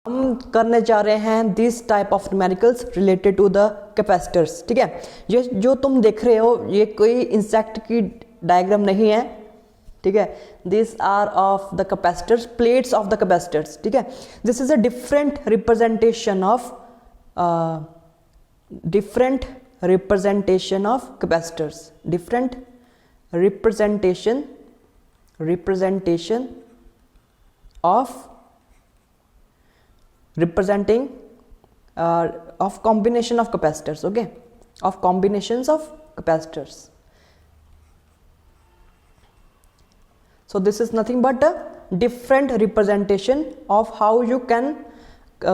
हम करने जा रहे हैं this type of numericals related to the capacitors. ठीक है, ये जो तुम देख रहे हो ये कोई इंसेक्ट की डायग्राम नहीं है। ठीक है, this are of the capacitors, plates of the capacitors. ठीक है, this is a different representation of capacitors, different representation of representing of combination of capacitors. Okay, of combinations of capacitors. So this is nothing but a different representation of how you can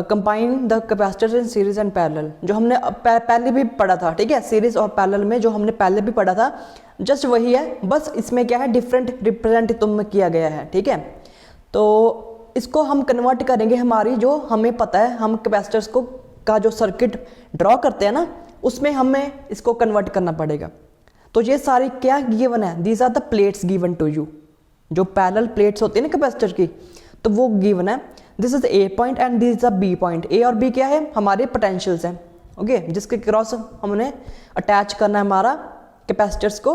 combine the capacitors in series and parallel, जो हमने पहले भी पढ़ा था। ठीक है, series और parallel में जो हमने पहले भी पढ़ा था जस्ट वही है, बस इसमें क्या है डिफरेंट रिप्रेजेंट तुम किया गया है। ठीक है, तो इसको हम कन्वर्ट करेंगे, हमारी जो हमें पता है हम कैपेसिटर्स को का जो सर्किट ड्रॉ करते हैं ना उसमें हमें इसको कन्वर्ट करना पड़ेगा। तो ये सारी क्या गिवन है, these are the plates given to you, जो पैरेलल प्लेट्स होती है ना कैपेसिटर की, तो वो गिवन है। This is A point and this is a B point. A और बी क्या है, हमारे पोटेंशियल्स हैं। ओके, जिसके क्रॉस हमने अटैच करना है हमारा कैपेसिटर्स को।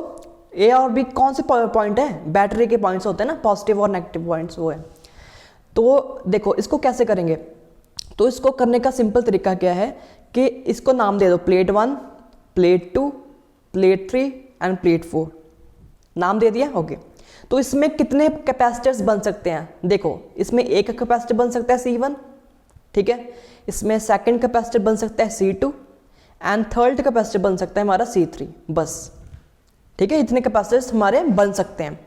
ए और बी कौन से पॉइंट है, बैटरी के पॉइंट्स होते हैं ना, पॉजिटिव और नेगेटिव पॉइंट्स वो है। तो देखो इसको कैसे करेंगे, तो इसको करने का सिंपल तरीका क्या है कि इसको नाम दे दो plate 1, plate 2, plate 3 end plate 4, नाम दे दिया। ओके, तो इसमें कितने कैपेसिटर्स बन सकते हैं, देखो इसमें एक कैपेसिटर बन सकता है C1। ठीक है, इसमें सेकंड कैपेसिटर बन सकता है C2 एंड थर्ड कैपेसिटर बन सकता है हमारा C3, बस। ठीक है, इतने कैपेसिटर्स हमारे बन सकते हैं।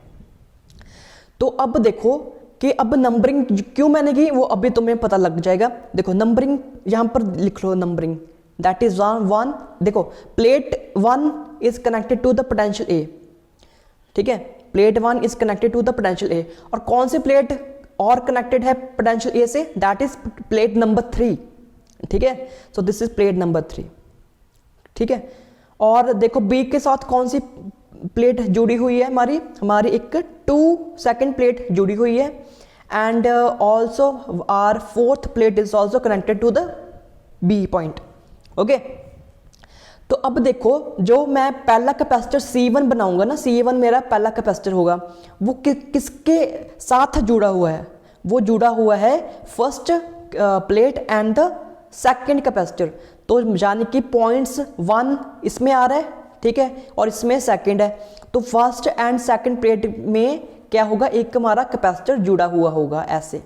तो अब देखो कि अब नंबरिंग क्यों मैंने की वो अभी तुम्हें पता लग जाएगा। देखो नंबरिंग यहाँ पर लिख लो, नंबरिंग दैट इज 1। देखो plate 1 is connected to the potential A. ठीक है, plate 1 is connected to the potential A, और कौन सी प्लेट और कनेक्टेड है पोटेंशियल ए से, दैट इज प्लेट नंबर 3। ठीक है, so this is plate number 3। ठीक है, और देखो बी के साथ कौन सी प्लेट जुड़ी हुई है, हमारी एक 2 सेकंड प्लेट जुड़ी हुई है, and also our fourth plate is also connected to the B point. Okay, तो अब देखो जो मैं पहला कैपेसिटर C1 बनाऊंगा ना, C1 मेरा पहला कैपेसिटर होगा, वो किसके साथ जुड़ा हुआ है, वो जुड़ा हुआ है first plate and the second capacitor. तो यानी कि पॉइंट्स 1 इसमें आ रहा है, ठीक है, और इसमें सेकंड है, तो फर्स्ट एंड सेकंड प्लेट में क्या होगा, एक हमारा कैपेसिटर जुड़ा हुआ होगा, ऐसे।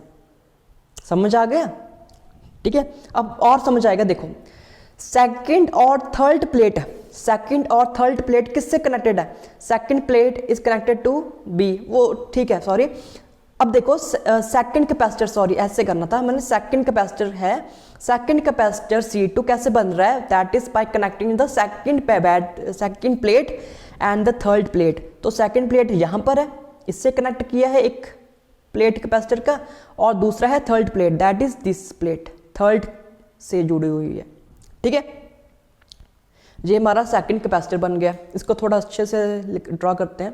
समझ आ गया? ठीक है, अब और समझ आएगा। देखो सेकंड और थर्ड प्लेट किससे कनेक्टेड है, second plate is connected to B, वो ठीक है, सॉरी। अब देखो सेकंड कैपेसिटर, सॉरी ऐसे करना था मैंने, सेकंड कैपेसिटर है, सेकंड कैपेसिटर C2 कैसे बन रहा है, that is by connecting the second plate and the third plate. तो सेकंड प्लेट यहाँ पर है, इससे कनेक्ट किया है एक प्लेट कैपेसिटर का, और दूसरा है third plate, that is this plate, third से जुड़ी हुई है। ठीक है, ये हमारा सेकंड कैपेसिटर बन गया। इसको थोड़ा अच्छे से ड्रॉ करते हैं।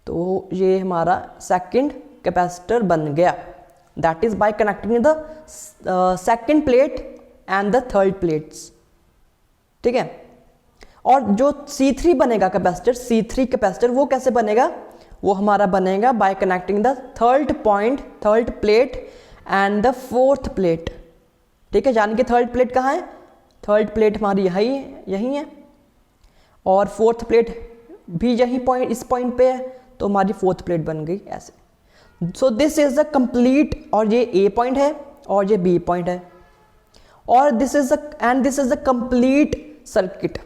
तो ये हमारा सेकंड कैपेसिटर बन गया, that is by connecting the second plate and the third plates. ठीक है, और जो C3 बनेगा कैपेसिटर, C3 कैपेसिटर, वो कैसे बनेगा, वो हमारा बनेगा bye connecting the third plate and the fourth plate. ठीक है, यानी कि थर्ड प्लेट कहाँ है, थर्ड प्लेट हमारी यही है, और फोर्थ प्लेट भी यही पॉइंट, इस पॉइंट पे है, तो हमारी फोर्थ प्लेट बन गई ऐसे। सो दिस इज द कंप्लीट, और ये ए पॉइंट है और ये बी पॉइंट है, और this is the complete circuit.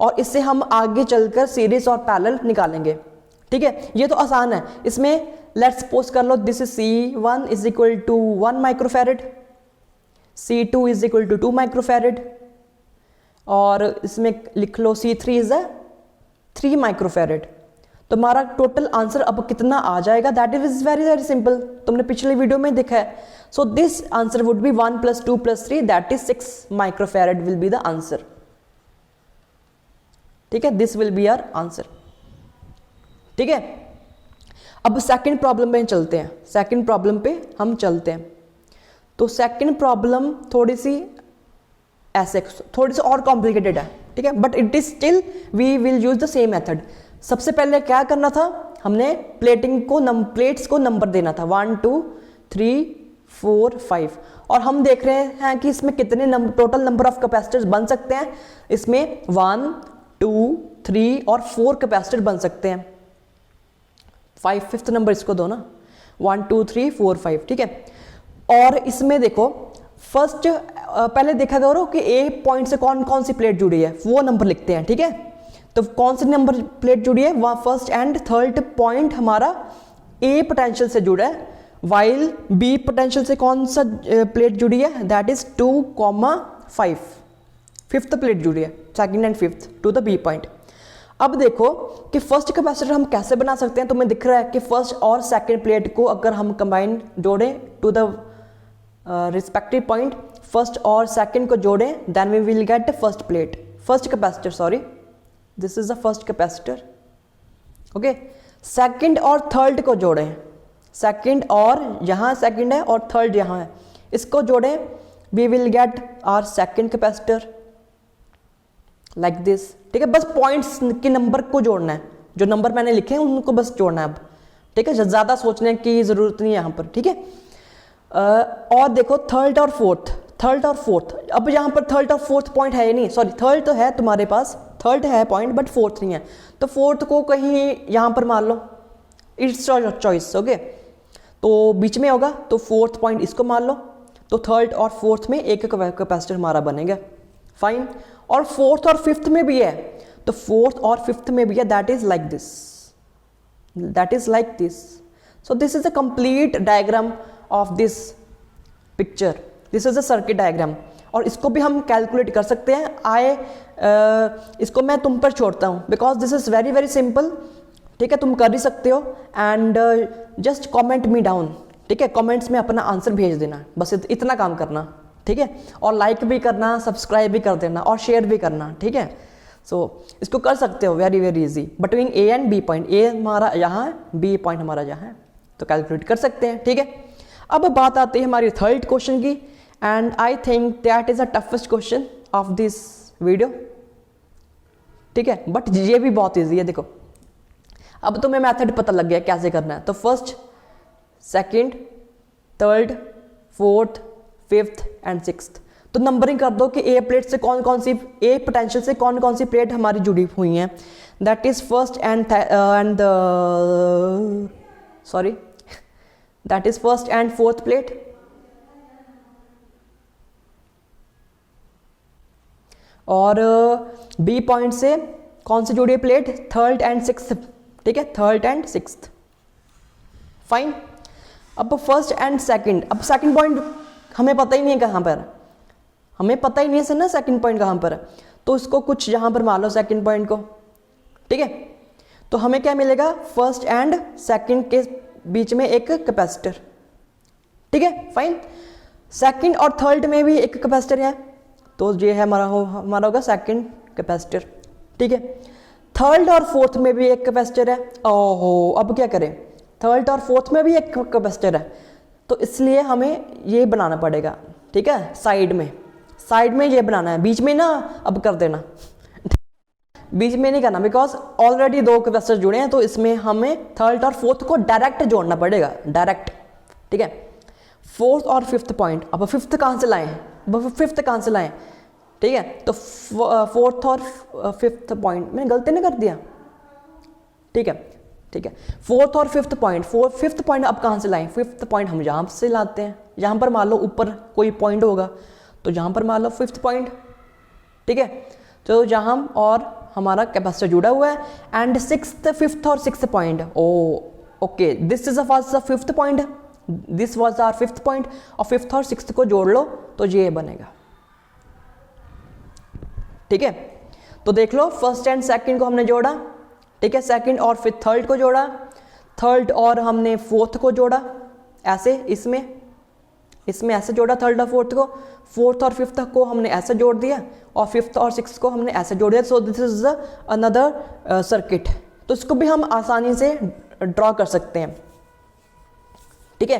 और इससे हम आगे चलकर सीरीज और पैरेलल निकालेंगे। ठीक है, ये तो आसान है। इसमें लेट्स सपोज कर लो this is C1 is equal to 1 microfarad, C2 is equal to 2 microfarad, और इसमें लिख लो C3 इज 3 माइक्रोफैरेड। तो हमारा टोटल आंसर अब कितना आ जाएगा, that is very very simple, तुमने पिछले वीडियो में देखा है। So this answer would be 1 + 2 + 3 that is 6 microfarad will be the answer. ठीक है, this will be our answer. ठीक है, अब सेकंड प्रॉब्लम पे चलते हैं, सेकंड प्रॉब्लम पे हम चलते हैं। तो सेकंड प्रॉब्लम थोड़ी सी ऐसे, थोड़ी सी और कॉम्प्लिकेटेड है, ठीक है, but it is still we will use the same method. सबसे पहले क्या करना था, हमने प्लेटिंग को प्लेट्स को नंबर देना था 1 2 3 4 5, और हम देख रहे हैं कि इसमें कितने number, total number of capacitors बन सकते हैं। इसमें 1 2 3 और 4 कैपेसिटर बन सकते हैं। 5th नंबर इसको दो ना, 1 2 3 4 5, ठीक है। और इसमें देखो फर्स्ट पहले देखा करो कि ए पॉइंट से कौन कौन सी प्लेट जुड़ी है, वो नंबर लिखते हैं, ठीक है। तो कौन सी नंबर प्लेट जुड़ी है, वहाँ फर्स्ट एंड थर्ड पॉइंट हमारा ए पोटेंशियल से जुड़ा है, वाइल बी पोटेंशियल से कौन सा प्लेट जुड़ी है, दैट इज 2,5। फिफ्थ प्लेट जुड़ी है, second and fifth to the B point. अब देखो कि फर्स्ट कैपेसिटर हम कैसे बना सकते हैं। तुम्हें दिख रहा है कि फर्स्ट और सेकंड प्लेट को अगर हम कंबाइन जोड़ें to the respective point, first और सेकंड को जोड़ें, then we will get first plate, first capacitor, sorry this is the first capacitor, okay. Second और थर्ड को जोड़ें, सेकंड और यहाँ सेकंड है और थर्ड यहाँ है, इसको जोड़ें, we will get our second capacitor like this, ठीक है। बस पॉइंट्स के नंबर को जोड़ना है, जो नंबर मैंने लिखे हैं उनको बस जोड़ना है अब, ठीक है, ज़्यादा सोचने की ज़रूरत नहीं है यहाँ पर, ठीक है। और देखो थर्ड और फोर्थ, अब यहाँ पर थर्ड और फोर्थ पॉइंट है ही नहीं, सॉरी थर्ड तो है तुम्हारे पास, थर्ड है पॉइंट बट फोर्थ नहीं है, तो फोर्थ को कहीं यहाँ पर मान लो, इट्स योर चॉइस, ओके। तो बीच में होगा तो फोर्थ पॉइंट इसको मान लो, तो थर्ड और फोर्थ में एक कैपेसिटर हमारा बनेगा, फाइन। और फोर्थ और फिफ्थ में भी है, तो फोर्थ और फिफ्थ में भी है, that is like this, that is like this. So this is a complete diagram of this picture, this is a circuit diagram. और इसको भी हम कैलकुलेट कर सकते हैं। इसको मैं तुम पर छोड़ता हूँ because this is very very simple, ठीक है, तुम कर ही सकते हो। And just comment me down, ठीक है, कमेंट्स में अपना आंसर भेज देना, बस इतना काम करना, ठीक है। और लाइक भी करना, सब्सक्राइब भी कर देना और शेयर भी करना, ठीक है। सो इसको कर सकते हो, very very easy, between A and B point, A हमारा यहाँ है, बी पॉइंट हमारा यहाँ है, तो कैलकुलेट कर सकते हैं, ठीक है। अब बात आती है हमारी थर्ड क्वेश्चन की, and I think that is a toughest question of this video, ठीक है, बट ये भी बहुत ईजी है। देखो अब तुम्हें मेथड पता लग गया कैसे करना है, तो first second third fourth fifth and sixth, तो नंबरिंग कर दो कि ए प्लेट से कौन कौन सी, ए पोटेंशियल से कौन कौन सी प्लेट हमारी जुड़ी हुई हैं, that is first and sorry that is first and fourth plate, और बी पॉइंट से कौन सी जुड़ी है प्लेट, थर्ड एंड सिक्स्थ, ठीक है, थर्ड एंड सिक्स्थ, फाइन। अब फर्स्ट एंड सेकंड, अब सेकंड पॉइंट हमें पता ही नहीं है कहाँ पर, हमें पता ही नहीं है ना सेकंड पॉइंट कहाँ पर है, तो इसको कुछ यहाँ पर मान लो सेकंड पॉइंट को, ठीक है। तो हमें क्या मिलेगा, फर्स्ट एंड सेकंड के बीच में एक कैपेसिटर, ठीक है, फाइन। सेकंड और थर्ड में भी एक कैपेसिटर है, तो ये है हमारा होगा सेकंड कैपेसिटर, ठीक है। थर्ड और फोर्थ में भी एक कैपेसिटर है, ओहो अब क्या करें, थर्ड और फोर्थ में भी एक कैपेसिटर है, तो इसलिए हमें ये बनाना पड़ेगा, ठीक है, साइड में ये बनाना है, बीच में ना अब कर देना बीच में नहीं करना, बिकॉज ऑलरेडी दो कैपेसिटर जुड़े हैं, तो इसमें हमें थर्ड और फोर्थ को डायरेक्ट जोड़ना पड़ेगा, डायरेक्ट, ठीक है। फोर्थ और फिफ्थ पॉइंट, अब फिफ्थ कहाँ से लाएं, ठीक है, तो फोर्थ और फिफ्थ पॉइंट मैंने गलती नहीं कर दिया, ठीक है, फोर्थ और फिफ्थ पॉइंट, फिफ्थ पॉइंट अब कहाँ से लाएं, फिफ्थ पॉइंट हम यहाँ से लाते हैं, यहाँ पर मान लो ऊपर कोई पॉइंट होगा, तो यहाँ पर मान लो फिफ्थ पॉइंट, ठीक है, तो जहाँ और हमारा कैपेसिटर जुड़ा हुआ है, एंड फिफ्थ और sixth point, okay this is was the fifth point, this was our fifth point, और फिफ्थ और सिक्स्थ को जोड़ लो तो ये बनेगा, ठीक है। तो देख लो फर्स्ट एंड सेकंड को हमने जोड़ा, ठीक है, सेकंड और फिर थर्ड को जोड़ा, थर्ड और हमने फोर्थ को जोड़ा, ऐसे इसमें ऐसे जोड़ा थर्ड और फोर्थ को, फोर्थ और फिफ्थ को हमने ऐसे जोड़ दिया, और फिफ्थ और सिक्स्थ को हमने ऐसे जोड़ दिया, सो दिस इज अनदर सर्किट। तो इसको भी हम आसानी से ड्रॉ कर सकते हैं, ठीक है।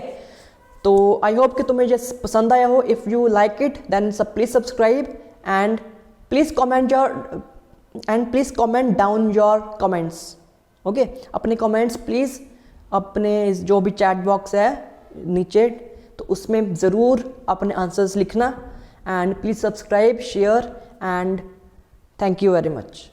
तो आई होप कि तुम्हें ये पसंद आया हो। If you like it then please subscribe and please comment down your comments, okay. अपने कमेंट्स प्लीज़ अपने जो भी चैट बॉक्स है नीचे, तो उसमें ज़रूर अपने आंसर्स लिखना। And please subscribe, share and thank you very much.